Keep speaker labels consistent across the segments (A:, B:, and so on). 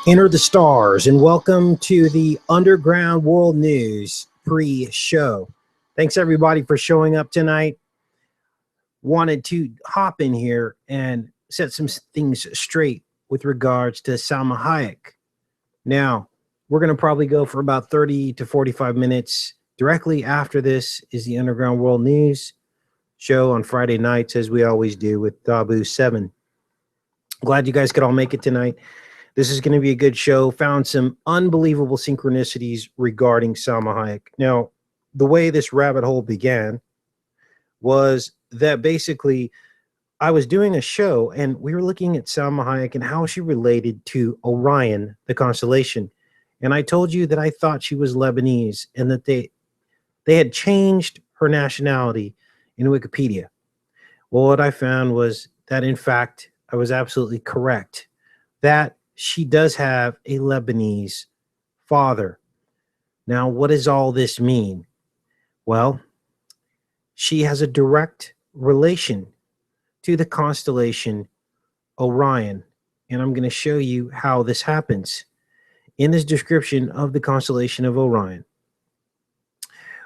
A: Enter the stars and welcome to the Underground World News pre-show. Thanks everybody for showing up tonight. Wanted to hop in here and set some things straight with regards to Salma Hayek. Now, we're going to probably go for about 30 to 45 minutes. Directly after this is the Underground World News show on Friday nights, as we always do with Dabu 7. Glad you guys could all make it tonight. This is going to be a good show. Found some unbelievable synchronicities regarding Salma Hayek. Now, the way this rabbit hole began was that basically I was doing a show and we were looking at Salma Hayek and how she related to Orion, the constellation. And I told you that I thought she was Lebanese and that they had changed her nationality in Wikipedia. Well, what I found was that, in fact, I was absolutely correct. That she does have a Lebanese father. Now, what does all this mean? Well, she has a direct relation to the constellation Orion. And I'm going to show you how this happens. In this description of the constellation of Orion,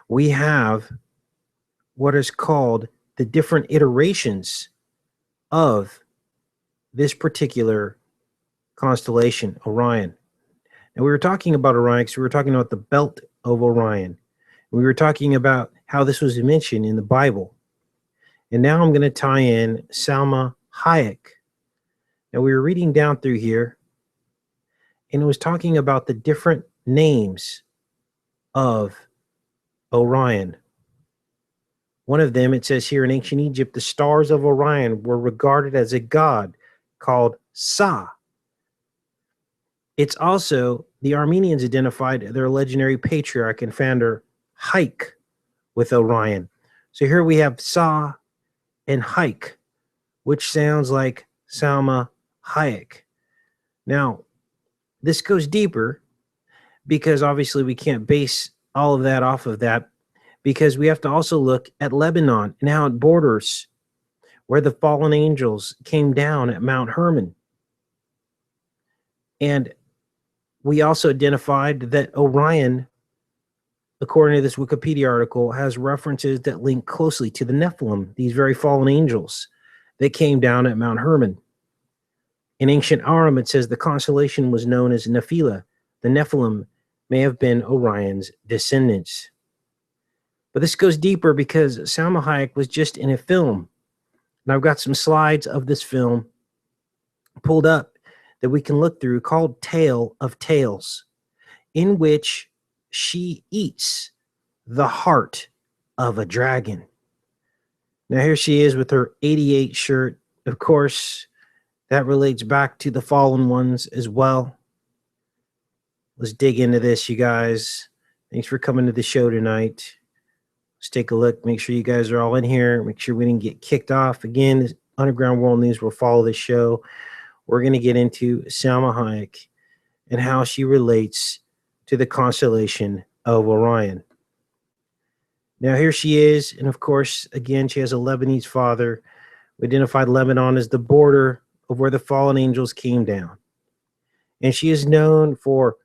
A: we have what is called the different iterations of this particular constellation, Orion. And we were talking about Orion because we were talking about the belt of Orion. We were talking about how this was mentioned in the Bible. And now I'm going to tie in Salma Hayek. Now we were reading down through here, and it was talking about the different names of Orion. One of them, it says here, in ancient Egypt, the stars of Orion were regarded as a god called Sa. It's also, the Armenians identified their legendary patriarch and founder, Hayek, with Orion. So here we have Sa and Hayek, which sounds like Salma Hayek. Now, this goes deeper because obviously we can't base all of that off of that, because we have to also look at Lebanon and how it borders where the fallen angels came down at Mount Hermon. And we also identified that Orion, according to this Wikipedia article, has references that link closely to the Nephilim, these very fallen angels that came down at Mount Hermon. In ancient Aram, it says the constellation was known as Nephila. The Nephilim may have been Orion's descendants. But this goes deeper because Salma Hayek was just in a film. And I've got some slides of this film pulled up that we can look through called Tale of Tales, in which she eats the heart of a dragon. Now here she is with her 88 shirt. Of course, that relates back to the fallen ones as well. Let's dig into this, you guys. Thanks for coming to the show tonight. Let's take a look. Make sure you guys are all in here. Make sure we didn't get kicked off. Again, Underground World News will follow this show. We're going to get into Salma Hayek and how she relates to the constellation of Orion. Now, here she is. And of course, again, she has a Lebanese father. We identified Lebanon as the border of where the fallen angels came down. And she is known for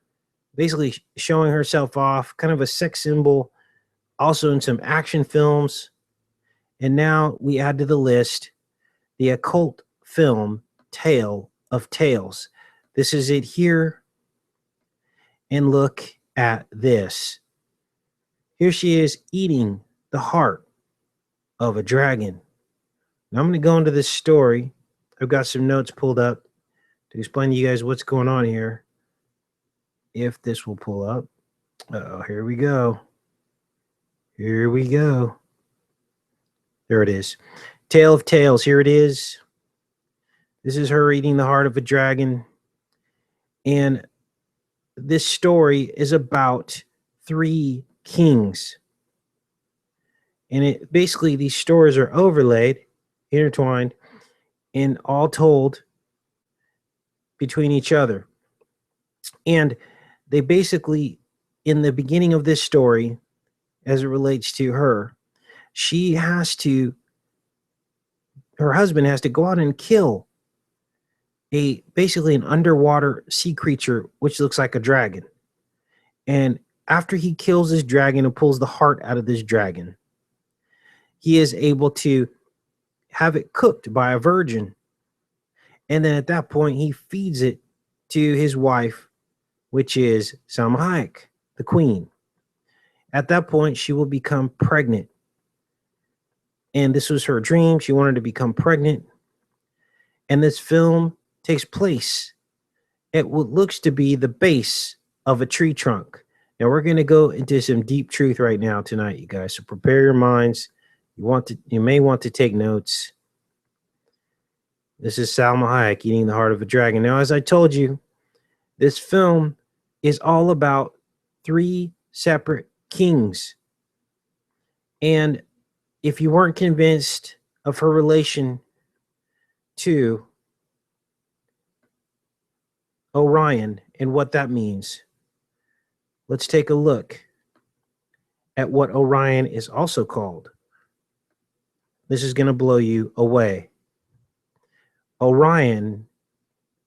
A: basically showing herself off, kind of a sex symbol, also in some action films. And now we add to the list the occult film Tale of Tales. This is it here. And look at this. Here she is eating the heart of a dragon. Now I'm going to go into this story. I've got some notes pulled up to explain to you guys what's going on here. If this will pull up. Oh, here we go. Here we go. There it is. Tale of Tales. Here it is. This is her eating the heart of a dragon. And this story is about 3 kings. And it basically, these stories are overlaid intertwined, and all told between each other. And they basically, in the beginning of this story, as it relates to her, her husband has to go out and kill basically an underwater sea creature, which looks like a dragon. And after he kills this dragon and pulls the heart out of this dragon, he is able to have it cooked by a virgin. And then at that point, he feeds it to his wife, which is Salma Hayek, the queen. At that point, she will become pregnant. And this was her dream. She wanted to become pregnant. And this film takes place at what looks to be the base of a tree trunk. Now, we're going to go into some deep truth right now tonight, you guys. So prepare your minds. You may want to take notes. This is Salma Hayek eating the heart of a dragon. Now, as I told you, this film is all about 3 separate kings. And if you weren't convinced of her relation to Orion and what that means, let's take a look at what Orion is also called. This is going to blow you away. Orion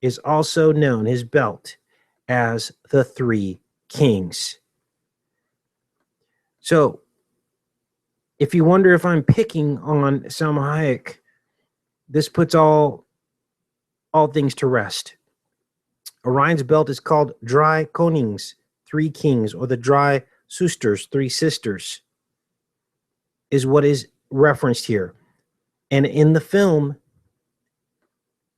A: is also known, his belt, as the 3 kings. So, if you wonder if I'm picking on Salma Hayek, this puts all things to rest. Orion's belt is called Dry Konings, 3 kings, or the Dry Sisters, 3 sisters, is what is referenced here. And in the film,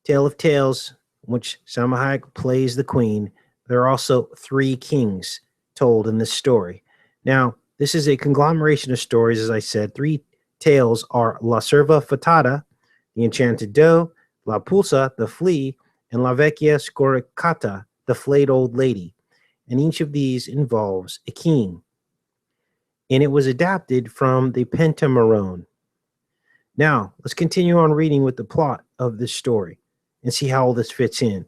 A: Tale of Tales, which Salma Hayek plays the queen, there are also 3 kings told in this story. Now, this is a conglomeration of stories, as I said. 3 tales are La Serva Fatada, the enchanted doe, La Pulsa, the flea, and La Vecchia Scoricata, the flayed old lady. And each of these involves a king. And it was adapted from the Pentamerone. Now, let's continue on reading with the plot of this story and see how all this fits in.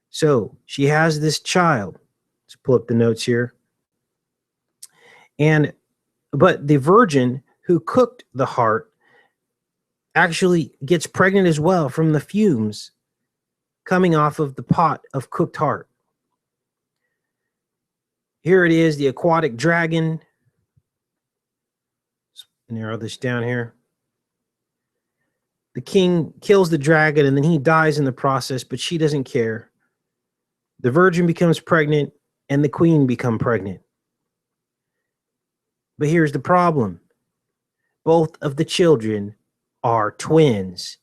A: So, she has this child. Let's pull up the notes here. But the virgin who cooked the heart actually gets pregnant as well from the fumes coming off of the pot of cooked heart. Here it is, the aquatic dragon. Let's narrow this down here. The king kills the dragon and then he dies in the process, but she doesn't care. The virgin becomes pregnant and the queen becomes pregnant. But here's the problem. Both of the children are twins,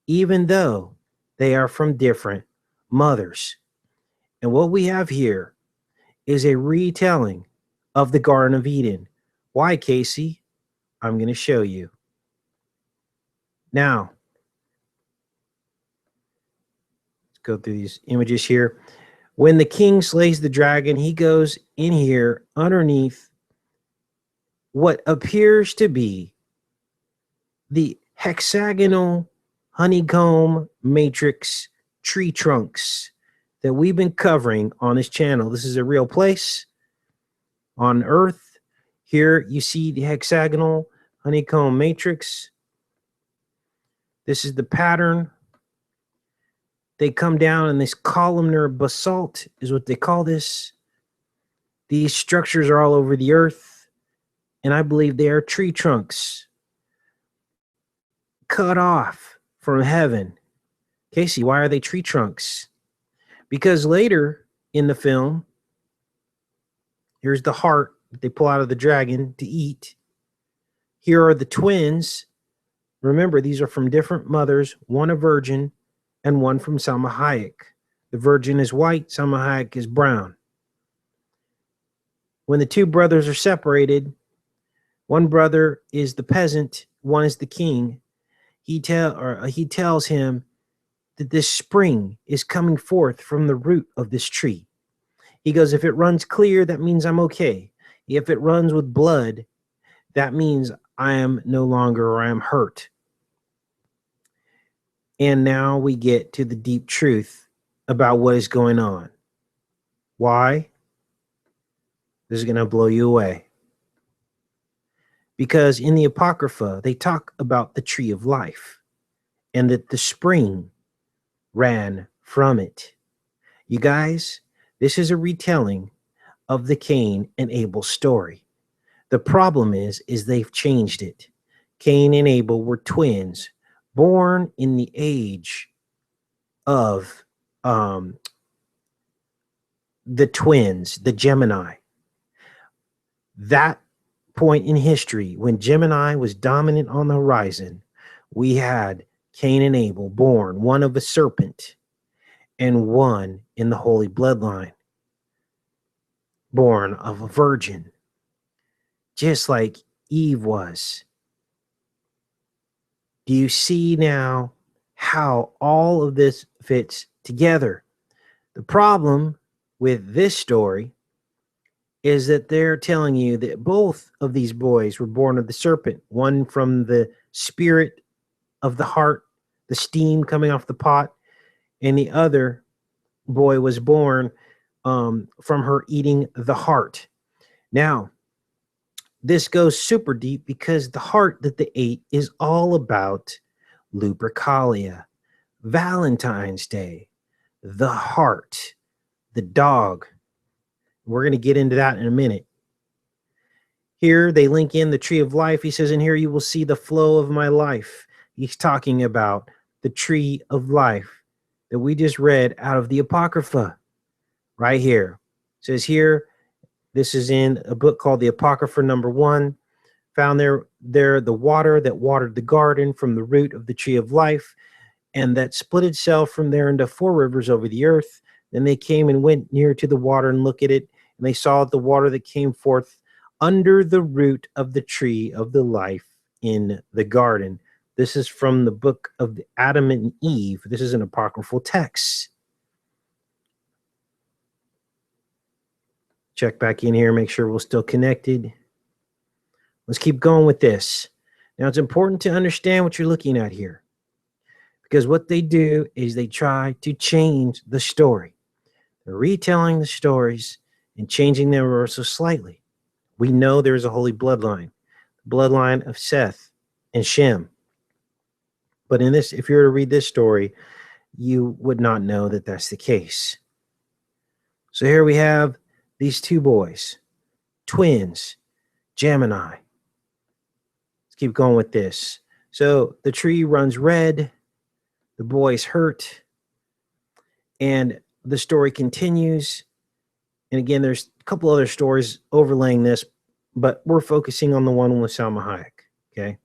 A: even though they are from different mothers. And what we have here is a retelling of the Garden of Eden. Why, Casey? I'm going to show you. Now, let's go through these images here. When the king slays the dragon, he goes in here underneath what appears to be the hexagonal honeycomb matrix tree trunks that we've been covering on this channel. This is a real place on Earth. Here you see the hexagonal honeycomb matrix. This is the pattern. They come down in this columnar basalt is what they call this. These structures are all over the Earth. And I believe they are tree trunks cut off from heaven. Casey, why are they tree trunks? Because later in the film, here's the heart that they pull out of the dragon to eat. Here are the twins. Remember, these are from different mothers, one a virgin and one from Salma Hayek. The virgin is white, Salma Hayek is brown. When the 2 brothers are separated, one brother is the peasant, one is the king. He tells him that this spring is coming forth from the root of this tree. He goes, if it runs clear, that means I'm okay. If it runs with blood, that means I am no longer, or I am hurt. And now we get to the deep truth about what is going on. Why? This is going to blow you away. Because in the Apocrypha, they talk about the tree of life and that the spring ran from it. You guys, this is a retelling of the Cain and Abel story. The problem is they've changed it. Cain and Abel were twins born in the age of the twins, the Gemini. That point in history, when Gemini was dominant on the horizon, we had Cain and Abel born, one of a serpent and one in the holy bloodline, born of a virgin, just like Eve was. Do you see now how all of this fits together? The problem with this story is that they're telling you that both of these boys were born of the serpent, one from the spirit of the heart, the steam coming off the pot, and the other boy was born from her eating the heart. Now, this goes super deep because the heart that they ate is all about Lupercalia, Valentine's Day, the heart, the dog. We're going to get into that in a minute. Here they link in the tree of life. He says, and here you will see the flow of my life. He's talking about the tree of life that we just read out of the Apocrypha right here. It says here, this is in a book called the Apocrypha #1. Found there the water that watered the garden from the root of the tree of life, and that split itself from there into 4 rivers over the earth. Then they came and went near to the water and looked at it, and they saw the water that came forth under the root of the tree of the life in the garden. This is from the book of Adam and Eve. This is an apocryphal text. Check back in here, make sure we're still connected. Let's keep going with this. Now, it's important to understand what you're looking at here, because what they do is they try to change the story. They're retelling the stories and changing them ever so slightly. We know there's a holy bloodline, the bloodline of Seth and Shem. But in this, if you were to read this story, you would not know that that's the case. So here we have these 2 boys, twins, Gemini. Let's keep going with this. So the tree runs red, the boy's hurt, and the story continues. And again, there's a couple other stories overlaying this, but we're focusing on the one with Salma Hayek. Okay.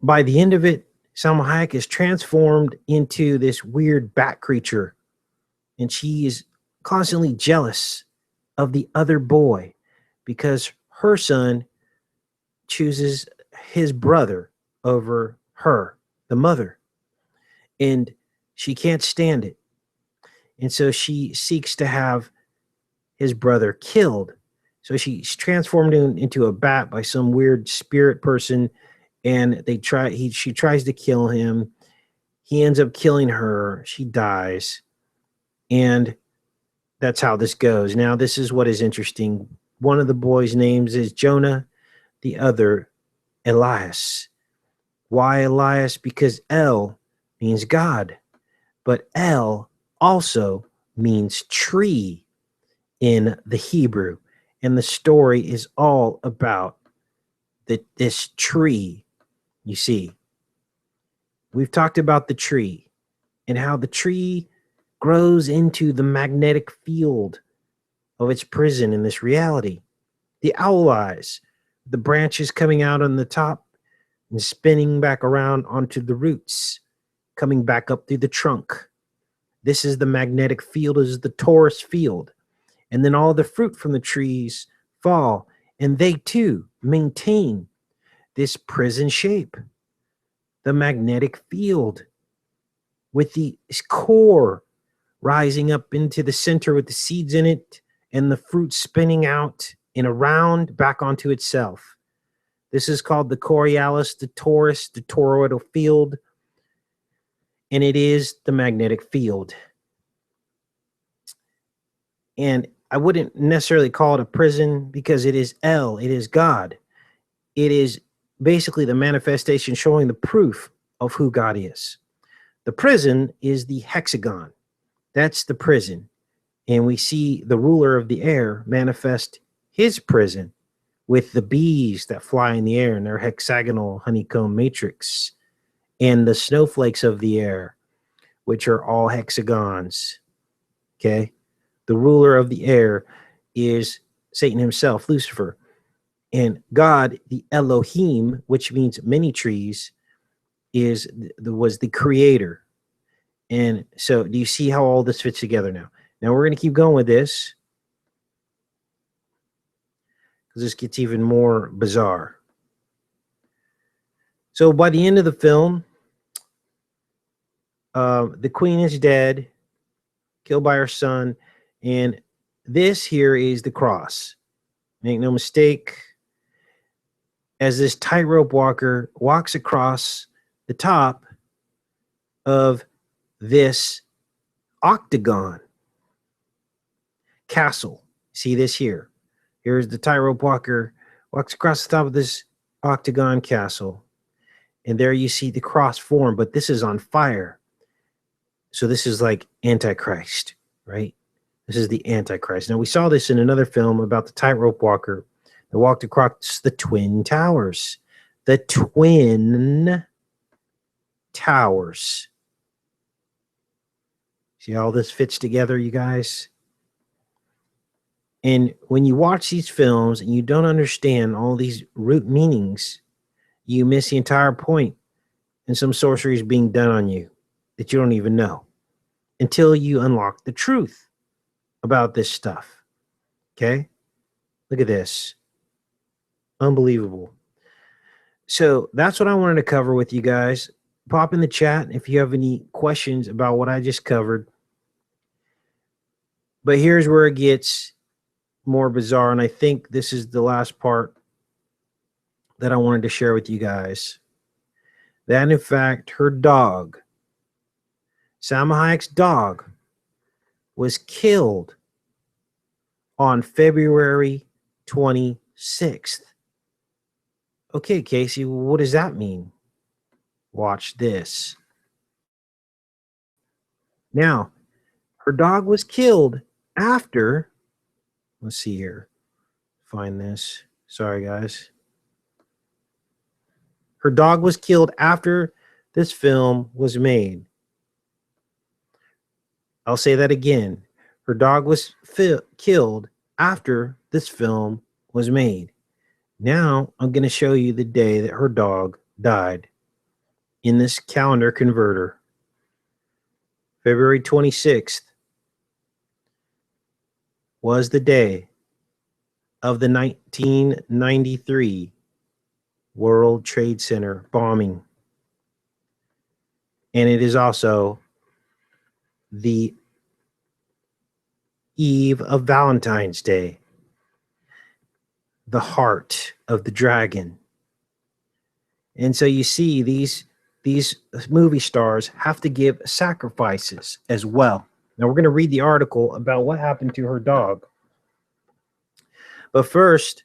A: By the end of it, Salma Hayek is transformed into this weird bat creature, and she is constantly jealous of the other boy because her son chooses his brother over her, the mother, and she can't stand it. And so she seeks to have his brother killed. So she's transformed into a bat by some weird spirit person, and she tries to kill him. He ends up killing her. She dies. And that's how this goes. Now, this is what is interesting. One of the boys' names is Jonah, the other Elias. Why Elias? Because El means God, but El also means tree in the Hebrew. And the story is all about this tree. You see, we've talked about the tree and how the tree grows into the magnetic field of its prison in this reality. The owl eyes, the branches coming out on the top and spinning back around onto the roots, coming back up through the trunk. This is the magnetic field, is the Taurus field. And then all the fruit from the trees fall, and they too maintain this prison shape, the magnetic field, with the core rising up into the center with the seeds in it and the fruit spinning out and around back onto itself. This is called the Coriolis, the Taurus, the toroidal field, and it is the magnetic field. And I wouldn't necessarily call it a prison because it is El, it is God. It is basically the manifestation showing the proof of who God is. The prison is the hexagon. That's the prison. And we see the ruler of the air manifest his prison with the bees that fly in the air in their hexagonal honeycomb matrix, and the snowflakes of the air, which are all hexagons. Okay? The ruler of the air is Satan himself, Lucifer. And God, the Elohim, which means many trees, was the creator. And so do you see how all this fits together now? Now we're going to keep going with this, because this gets even more bizarre. So by the end of the film, the queen is dead, killed by her son, and this here is the cross. Make no mistake, as this tightrope walker walks across the top of this octagon castle. See this here? Here's the tightrope walker walks across the top of this octagon castle, and there you see the cross form, but this is on fire. So this is like Antichrist, right? This is the Antichrist. Now we saw this in another film about the tightrope walker that walked across the Twin Towers. The Twin Towers. See how all this fits together, you guys? And when you watch these films and you don't understand all these root meanings, you miss the entire point, and some sorcery is being done on you that you don't even know until you unlock the truth about this stuff. Okay? Look at this. Unbelievable. So that's what I wanted to cover with you guys. Pop in the chat if you have any questions about what I just covered. But here's where it gets more bizarre, and I think this is the last part that I wanted to share with you guys. That, in fact, her dog, Salma Hayek's dog, was killed on February 26th. Okay, Casey, what does that mean? Watch this. Now, her dog was killed after, let's see here, find this. Sorry, guys. Her dog was killed after this film was made. I'll say that again. Her dog was killed after this film was made. Now, I'm going to show you the day that her dog died in this calendar converter. February 26th was the day of the 1993 World Trade Center bombing. And it is also the eve of Valentine's Day, the heart of the dragon. And so you see these movie stars have to give sacrifices as well. Now we're going to read the article about what happened to her dog. But first,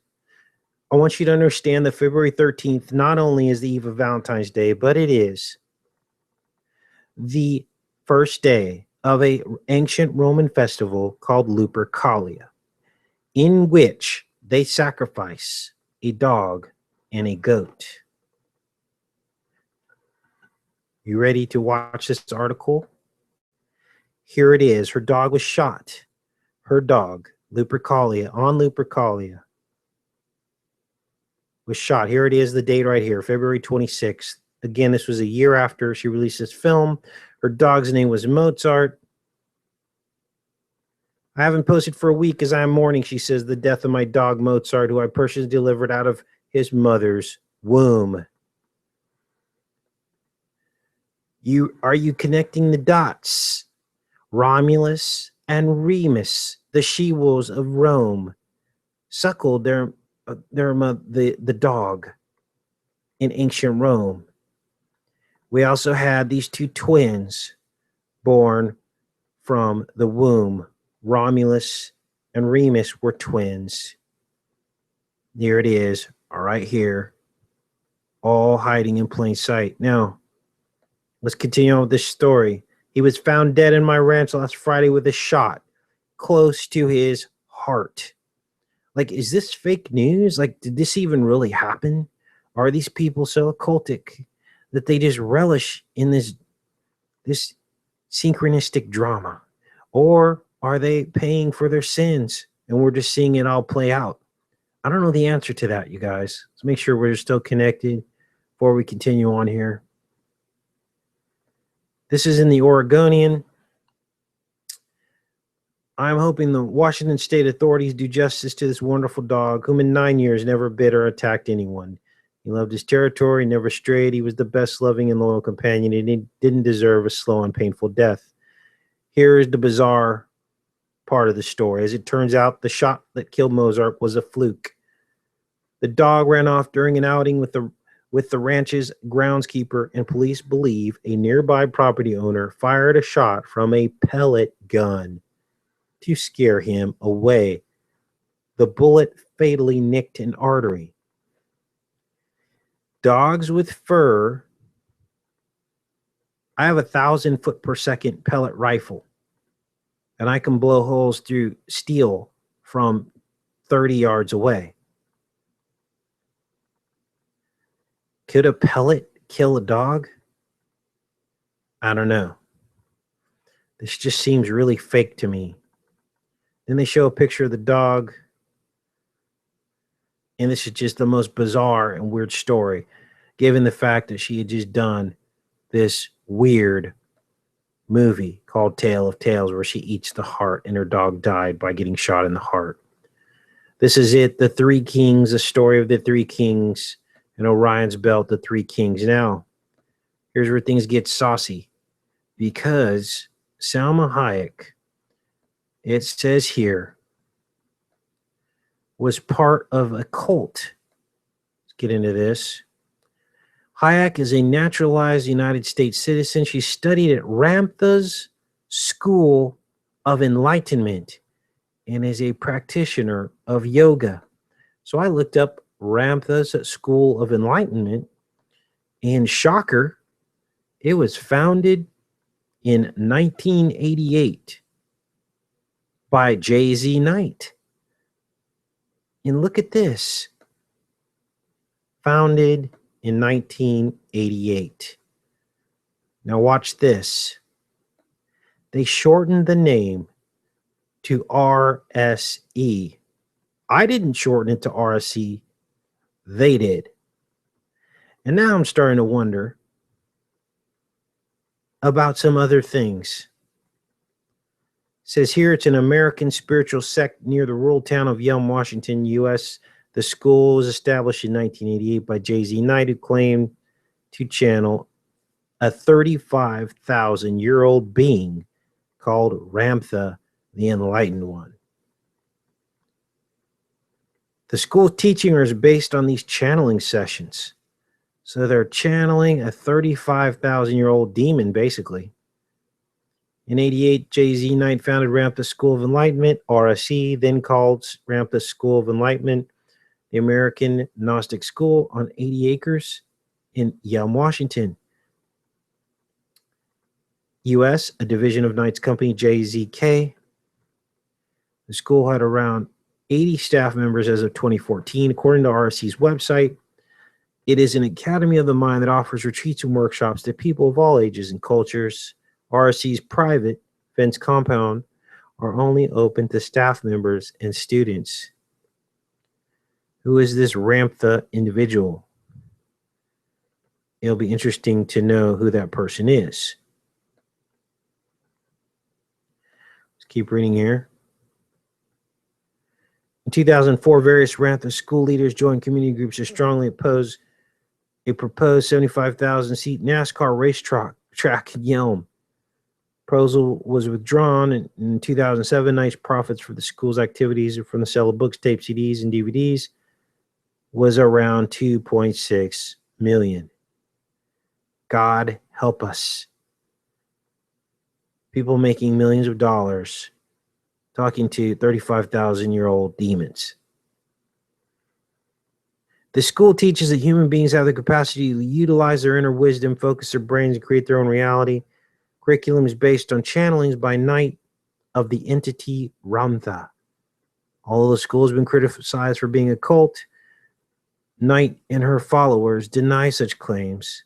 A: I want you to understand that February 13th not only is the eve of Valentine's Day, but it is the first day of an ancient Roman festival called Lupercalia, in which they sacrifice a dog and a goat. You ready to watch this article? Here it is. Her dog was shot. Her dog, Lupercalia, on Lupercalia, was shot. Here it is, the date right here, February 26th. Again, this was a year after she released this film. Her dog's name was Mozart. I haven't posted for a week as I am mourning, she says, the death of my dog Mozart, who I personally delivered out of his mother's womb. Are you connecting the dots? Romulus and Remus, the she-wolves of Rome, suckled the dog in ancient Rome. We also had these two twins born from the womb. Romulus and Remus were twins. There it is, right here, all hiding in plain sight. Now, let's continue on with this story. He was found dead in my ranch last Friday with a shot close to his heart. Like, is this fake news? Like, did this even really happen? Are these people so occultic that they just relish in this synchronistic drama? Or are they paying for their sins and we're just seeing it all play out? I don't know the answer to that, you guys. Let's make sure we're still connected before we continue on here. This is in the Oregonian. I'm hoping the Washington state authorities do justice to this wonderful dog, whom in 9 years never bit or attacked anyone. He loved his territory, never strayed. He was the best loving and loyal companion, and he didn't deserve a slow and painful death. Here is the bizarre part of the story. As it turns out, the shot that killed Mozart was a fluke. The dog ran off during an outing with the ranch's groundskeeper, and police believe a nearby property owner fired a shot from a pellet gun to scare him away. The bullet fatally nicked an artery. Dogs with fur. I have a 1,000-foot-per-second pellet rifle, and I can blow holes through steel from 30 yards away. Could a pellet kill a dog? I don't know. This just seems really fake to me. Then they show a picture of the dog, and this is just the most bizarre and weird story, given the fact that she had just done this weird movie called Tale of Tales, where she eats the heart and her dog died by getting shot in the heart. This is it, the Three Kings, the story of the Three Kings, and Orion's belt, the Three Kings. Now, here's where things get saucy, because Salma Hayek, it says here, was part of Occult. Let's get into this. Hayek is a naturalized United States citizen. She studied at Ramtha's School of Enlightenment and is a practitioner of yoga. So I looked up Ramtha's School of Enlightenment, and shocker, it was founded in 1988 by J.Z. Knight. And look at this. Founded in 1988. Now watch this. They shortened the name to RSE. I didn't shorten it to RSE. They did. And now I'm starting to wonder about some other things. It says here it's an American spiritual sect near the rural town of Yelm, Washington, U.S. The school was established in 1988 by J.Z. Knight, who claimed to channel a 35,000-year-old being called Ramtha, the Enlightened One. The school teaching is based on these channeling sessions. So they're channeling a 35,000-year-old demon, basically. In 88, J.Z. Knight founded Ramtha School of Enlightenment, RSE, then called Ramtha School of Enlightenment, the American Gnostic School, on 80 acres in Yelm, Washington. U.S., a division of Knight's company, JZK. The school had around 80 staff members as of 2014. According to RSE's website, it is an academy of the mind that offers retreats and workshops to people of all ages and cultures. RSE's private fence compound are only open to staff members and students. Who is this Ramtha individual? It'll be interesting to know who that person is. Let's keep reading here. In 2004, various Ramtha school leaders joined community groups to strongly oppose a proposed 75,000-seat NASCAR racetrack in Yelm. Proposal was withdrawn in 2007. Knight's profits for the school's activities from the sale of books, tapes, CDs, and DVDs was around $2.6 million. God help us. People making millions of dollars talking to 35,000-year-old demons. The school teaches that human beings have the capacity to utilize their inner wisdom, focus their brains, and create their own reality. Curriculum is based on channelings by night of the entity Ramtha. Although the school has been criticized for being occult, Knight and her followers deny such claims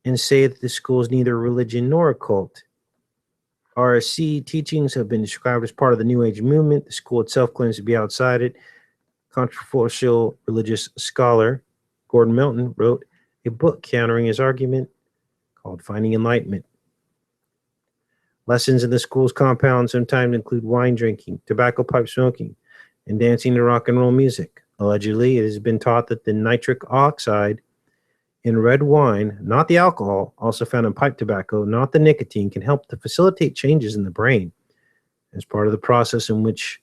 A: and say that the school is neither religion nor occult. RSC teachings have been described as part of the New Age movement. The school itself claims to be outside it. Controversial religious scholar Gordon Melton wrote a book countering his argument called Finding Enlightenment. Lessons in the school's compound sometimes include wine drinking, tobacco pipe smoking, and dancing to rock and roll music. Allegedly, it has been taught that the nitric oxide in red wine, not the alcohol, also found in pipe tobacco, not the nicotine, can help to facilitate changes in the brain as part of the process in which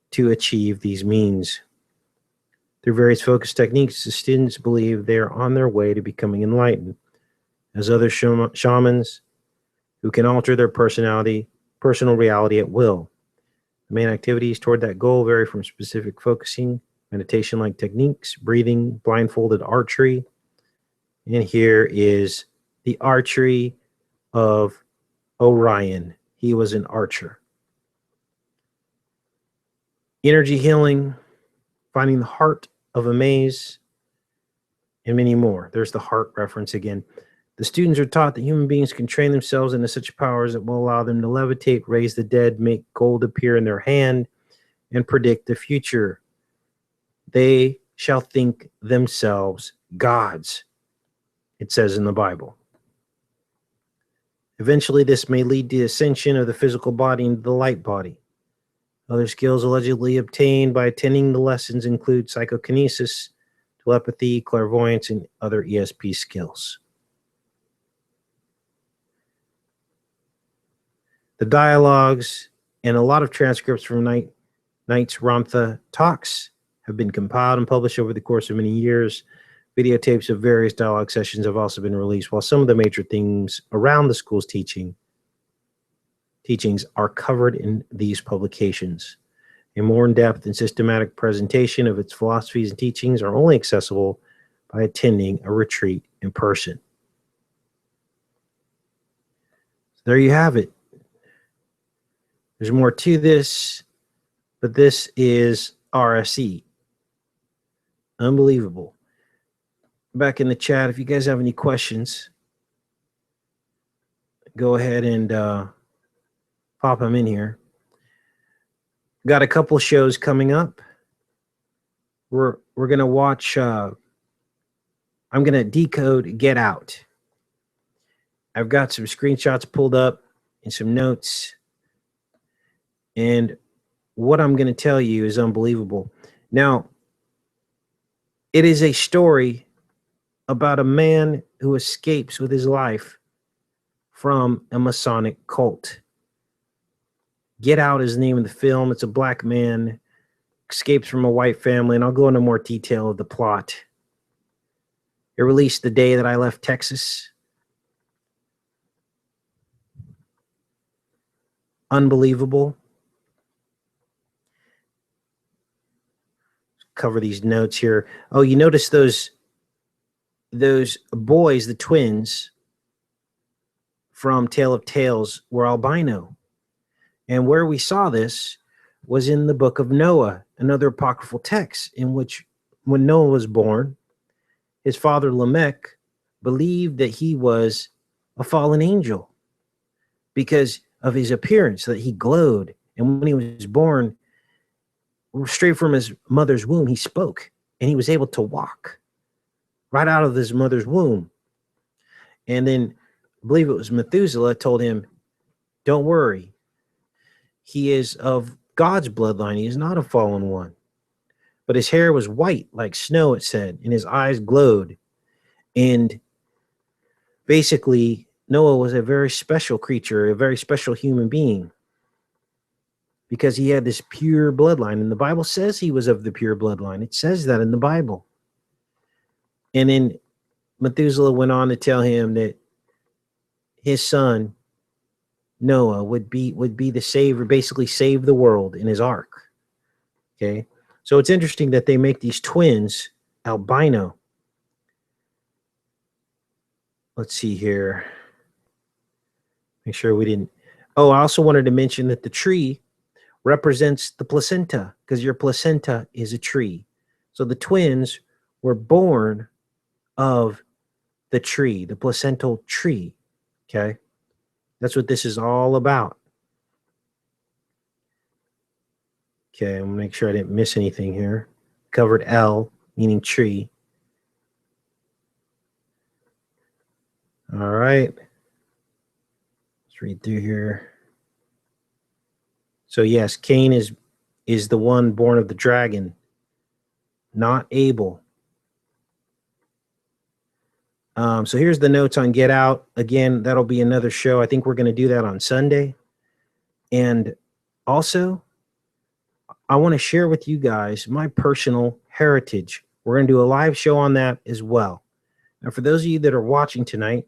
A: to achieve these means. Through various focus techniques, the students believe they are on their way to becoming enlightened. As other shamans who can alter their personal reality at will. The main activities toward that goal vary from specific focusing, meditation-like techniques, breathing, blindfolded archery. And here is the archery of Orion. He was an archer. Energy healing, finding the heart of a maze, and many more. There's the heart reference again. The students are taught that human beings can train themselves into such powers that will allow them to levitate, raise the dead, make gold appear in their hand, and predict the future. They shall think themselves gods, it says in the Bible. Eventually, this may lead to ascension of the physical body into the light body. Other skills allegedly obtained by attending the lessons include psychokinesis, telepathy, clairvoyance, and other ESP skills. The dialogues and a lot of transcripts from Knight's Ramtha talks have been compiled and published over the course of many years. Videotapes of various dialogue sessions have also been released, while some of the major themes around the school's teachings are covered in these publications. A more in-depth and systematic presentation of its philosophies and teachings are only accessible by attending a retreat in person. There you have it. There's more to this, but this is RSE. Unbelievable. Back in the chat, if you guys have any questions, go ahead and pop them in here. Got a couple shows coming up. We're gonna watch. I'm gonna decode Get Out. I've got some screenshots pulled up and some notes. And what I'm going to tell you is unbelievable. Now, it is a story about a man who escapes with his life from a Masonic cult. Get Out is the name of the film. It's a black man escapes from a white family, and I'll go into more detail of the plot. It released the day that I left Texas. Unbelievable. Cover these notes here. Oh, you notice those boys, the twins from Tale of Tales, were albino. And where we saw this was in the book of Noah, another apocryphal text in which when Noah was born, his father Lamech believed that he was a fallen angel because of his appearance, that he glowed. And when he was born, straight from his mother's womb, he spoke and he was able to walk right out of his mother's womb. And then I believe it was Methuselah told him, don't worry. He is of God's bloodline. He is not a fallen one. But his hair was white like snow, it said, and his eyes glowed. And basically, Noah was a very special creature, a very special human being, because he had this pure bloodline. And the Bible says he was of the pure bloodline. It says that in the Bible. And then Methuselah went on to tell him that his son Noah would be the savior, basically save the world in his ark. Okay, so it's interesting that they make these twins albino. Let's see here. Make sure we didn't. Oh, I also wanted to mention that the tree represents the placenta, because your placenta is a tree. So the twins were born of the tree, the placental tree. Okay, that's what this is all about. Okay, I'm gonna make sure I didn't miss anything here. Covered L, meaning tree. All right. Let's read through here. So yes, Cain is the one born of the dragon, not Abel. So here's the notes on Get Out. Again, that'll be another show. I think we're going to do that on Sunday. And also, I want to share with you guys my personal heritage. We're going to do a live show on that as well. Now, for those of you that are watching tonight,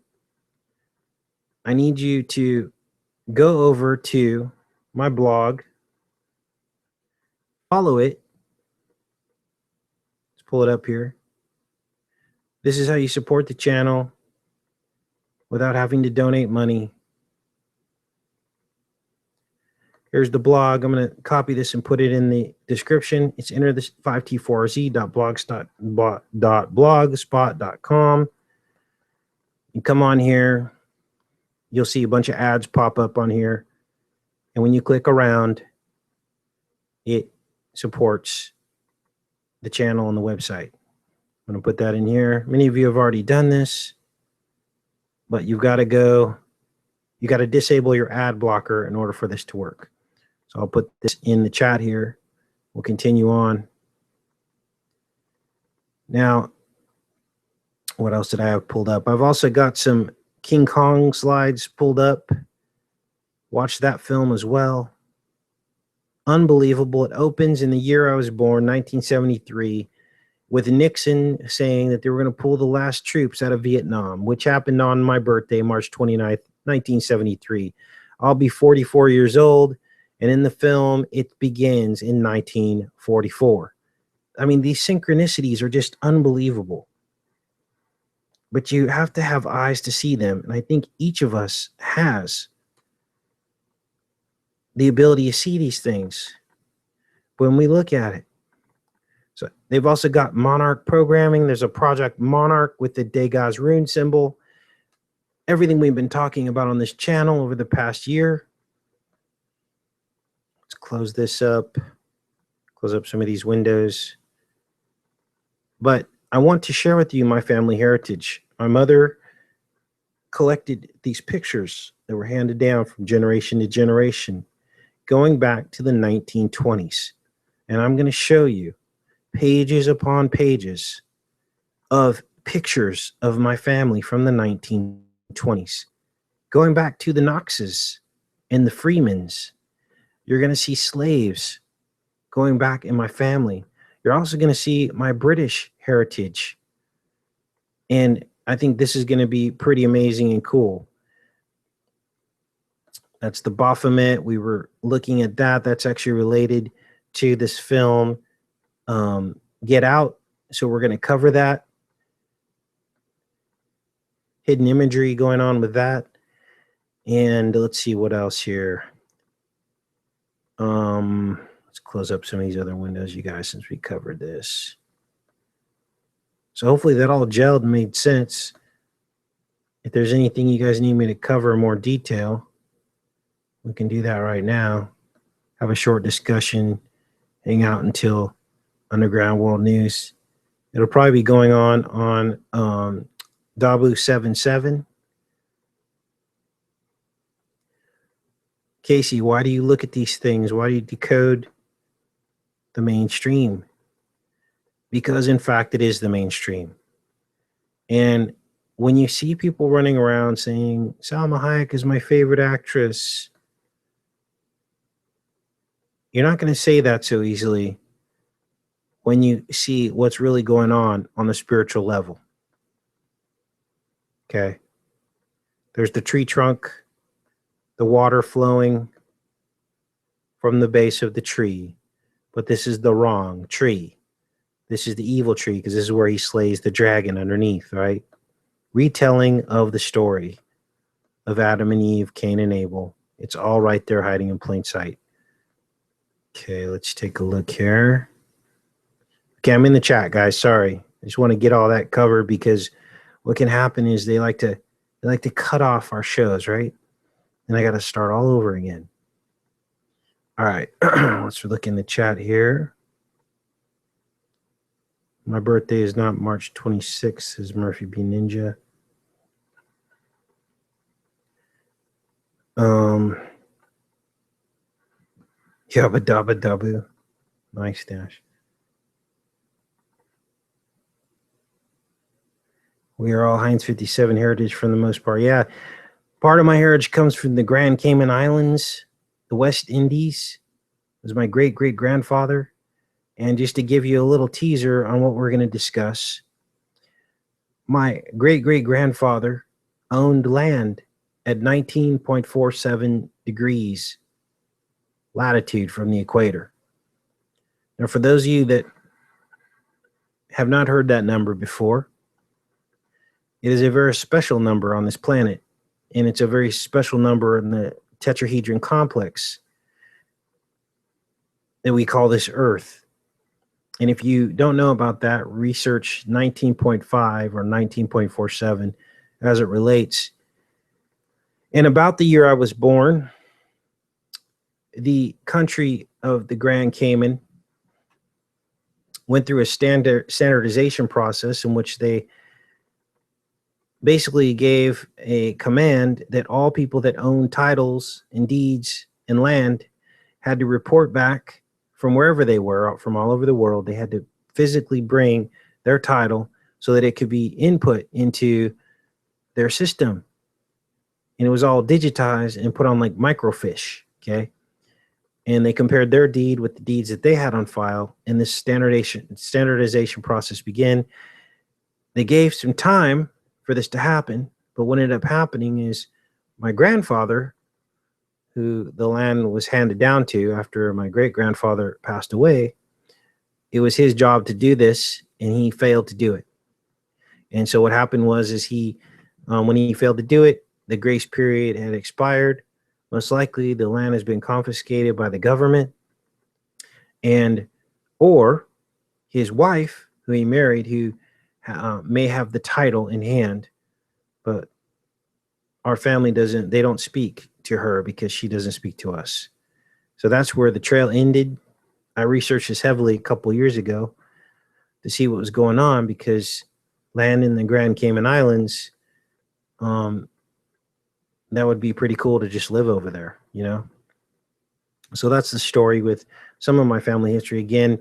A: I need you to go over to my blog, follow it. Let's pull it up here. This is how you support the channel without having to donate money. Here's the blog. I'm going to copy this and put it in the description. It's enter this 5t4z.blogspot.com. You come on here. You'll see a bunch of ads pop up on here. And when you click around, it supports the channel and the website. I'm going to put that in here. Many of you have already done this, but you've got to go, you got to disable your ad blocker in order for this to work. So I'll put this in the chat here. We'll continue on. Now, what else did I have pulled up? I've also got some King Kong slides pulled up. Watch that film as well. Unbelievable. It opens in the year I was born, 1973. With Nixon saying that they were going to pull the last troops out of Vietnam, which happened on my birthday, March 29th, 1973. I'll be 44 years old, and in the film, it begins in 1944. I mean, these synchronicities are just unbelievable. But you have to have eyes to see them, and I think each of us has the ability to see these things when we look at it. So they've also got Monarch programming. There's a Project Monarch with the Degas rune symbol. Everything we've been talking about on this channel over the past year. Let's close this up. Close up some of these windows. But I want to share with you my family heritage. My mother collected these pictures that were handed down from generation to generation, going back to the 1920s. And I'm going to show you pages upon pages of pictures of my family from the 1920s, going back to the Knoxes and the Freemans. You're going to see slaves going back in my family. You're also going to see my British heritage. And I think this is going to be pretty amazing and cool. That's the Baphomet. We were looking at that. That's actually related to this film, Get Out. So we're going to cover that. Hidden imagery going on with that. And let's see what else here. Let's close up some of these other windows, you guys, since we covered this. So hopefully that all gelled and made sense. If there's anything you guys need me to cover in more detail, we can do that right now. Have a short discussion, hang out until Underground World News. It'll probably be going on Dabu77. Casey, why do you look at these things? Why do you decode the mainstream? Because, in fact, it is the mainstream. And when you see people running around saying, Salma Hayek is my favorite actress, you're not going to say that so easily when you see what's really going on the spiritual level. Okay. There's the tree trunk, the water flowing from the base of the tree. But this is the wrong tree. This is the evil tree because this is where he slays the dragon underneath, right? Retelling of the story of Adam and Eve, Cain and Abel. It's all right there hiding in plain sight. Okay, let's take a look here. Okay, I'm in the chat, guys. Sorry. I just want to get all that covered because what can happen is they like to cut off our shows, right? And I got to start all over again. All right, let's look in the chat here. My birthday is not March 26th, says Murphy B. Ninja. Yabba dabba dabba. Nice dash. We are all Heinz 57 heritage for the most part. Yeah, part of my heritage comes from the Grand Cayman Islands, the West Indies. It was my great-great-grandfather. And just to give you a little teaser on what we're going to discuss, my great-great-grandfather owned land at 19.47 degrees latitude from the equator. Now, for those of you that have not heard that number before, it is a very special number on this planet, and it's a very special number in the tetrahedron complex that we call this Earth. And if you don't know about that, research 19.5 or 19.47 as it relates. And about the year I was born, the country of the Grand Cayman went through a standardization process in which they basically gave a command that all people that own titles and deeds and land had to report back from wherever they were, from all over the world. They had to physically bring their title so that it could be input into their system. And it was all digitized and put on like microfiche, okay? And they compared their deed with the deeds that they had on file, and this standardization process began. They gave some time for this to happen, but what ended up happening is my grandfather, who the land was handed down to after my great-grandfather passed away, it was his job to do this, and he failed to do it. And so what happened was he, when he failed to do it, the grace period had expired. Most likely the land has been confiscated by the government, and or his wife, who he married, who may have the title in hand, but our family they don't speak to her because she doesn't speak to us. So that's where the trail ended. I researched this heavily a couple of years ago to see what was going on, because land in the Grand Cayman Islands, that would be pretty cool to just live over there, you know? So that's the story with some of my family history. Again,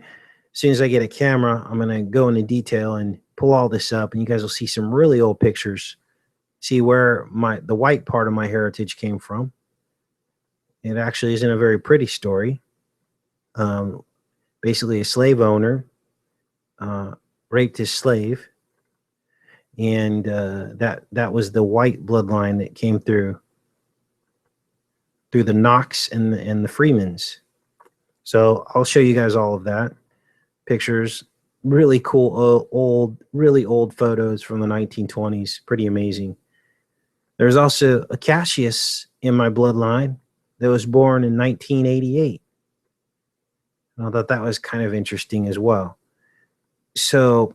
A: as soon as I get a camera, I'm going to go into detail and pull all this up, and you guys will see some really old pictures, see where the white part of my heritage came from. It actually isn't a very pretty story. Basically, a slave owner raped his slave, and that was the white bloodline that came through the Knox and the Freemans. So I'll show you guys all of that. Pictures, really cool, really old photos from the 1920s. Pretty amazing. There's also a Cassius in my bloodline that was born in 1988. I thought that was kind of interesting as well. So,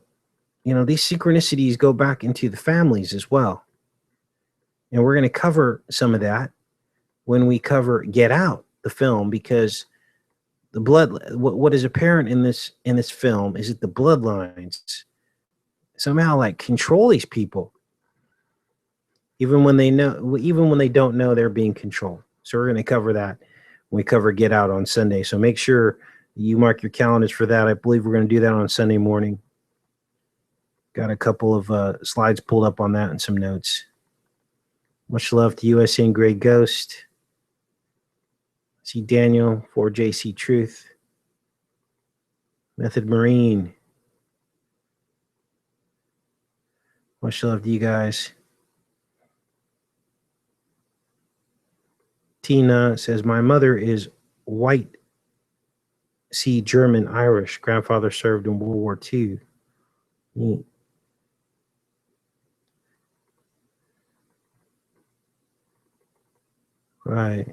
A: you know, these synchronicities go back into the families as well. And we're going to cover some of that when we cover Get Out, the film, because the what is apparent in this film is that the bloodlines somehow like control these people, even when they don't know they're being controlled. So we're going to cover that when we cover Get Out on Sunday. So make sure you mark your calendars for that. I believe we're going to do that on Sunday morning. Got a couple of slides pulled up on that and some notes. Much love to USN Grey Ghost. See Daniel for JC Truth. Method Marine. Much love to you guys. Tina says, my mother is white sea German Irish. Grandfather served in World War II. Neat. Right.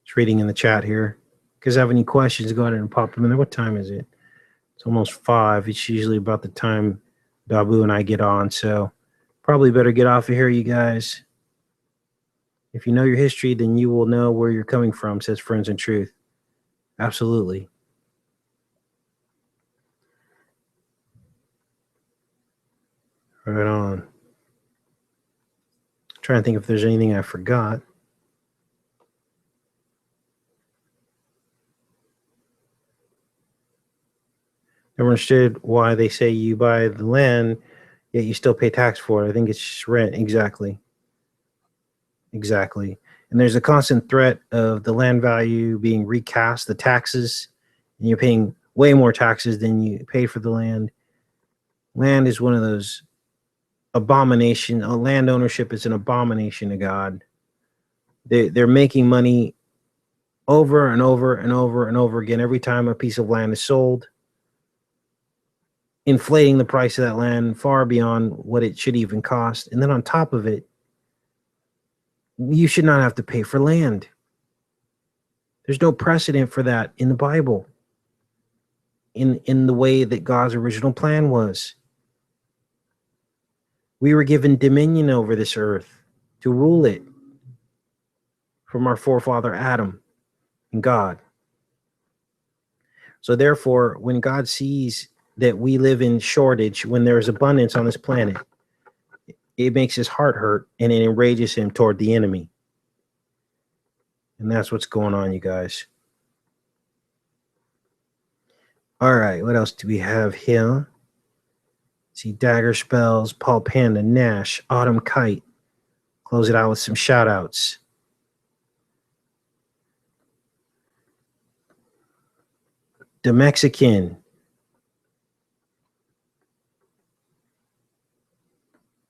A: Just reading in the chat here. If you guys have any questions, go ahead and pop them in there. What time is it? It's almost 5. It's usually about the time Babu and I get on. So probably better get off of here, you guys. If you know your history, then you will know where you're coming from, says Friends in Truth. Absolutely. Right on. Trying to think if there's anything I forgot. Never understood why they say you buy the land, yet you still pay tax for it. I think it's just rent. Exactly. Exactly. And there's a constant threat of the land value being recast, the taxes, and you're paying way more taxes than you paid for the land. Land is one of those abomination. Land ownership is an abomination to God. They're making money over and over and over and over again every time a piece of land is sold, inflating the price of that land far beyond what it should even cost. And then on top of it, you should not have to pay for land. There's no precedent for that in the Bible, in the way that God's original plan was. We were given dominion over this earth to rule it from our forefather Adam and God. So therefore, when God sees that we live in shortage, when there is abundance on this planet, it makes his heart hurt and it enrages him toward the enemy. And that's what's going on, you guys. All right, what else do we have here? Let's see, Dagger Spells, Paul Panda, Nash, Autumn Kite. Close it out with some shout outs. The Mexican.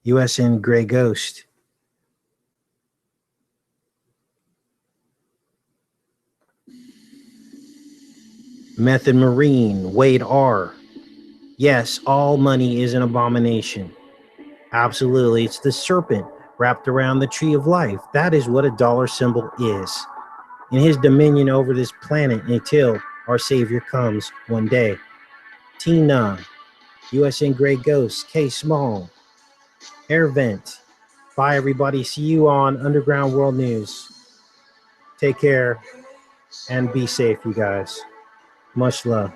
A: USN Gray Ghost. Method Marine, Wade R. Yes, all money is an abomination. Absolutely. It's the serpent wrapped around the tree of life. That is what a dollar symbol is. In his dominion over this planet until our Savior comes one day. Tina, USN Gray Ghost, K Small, Air Vent. Bye, everybody. See you on Underground World News. Take care and be safe, you guys. Much love.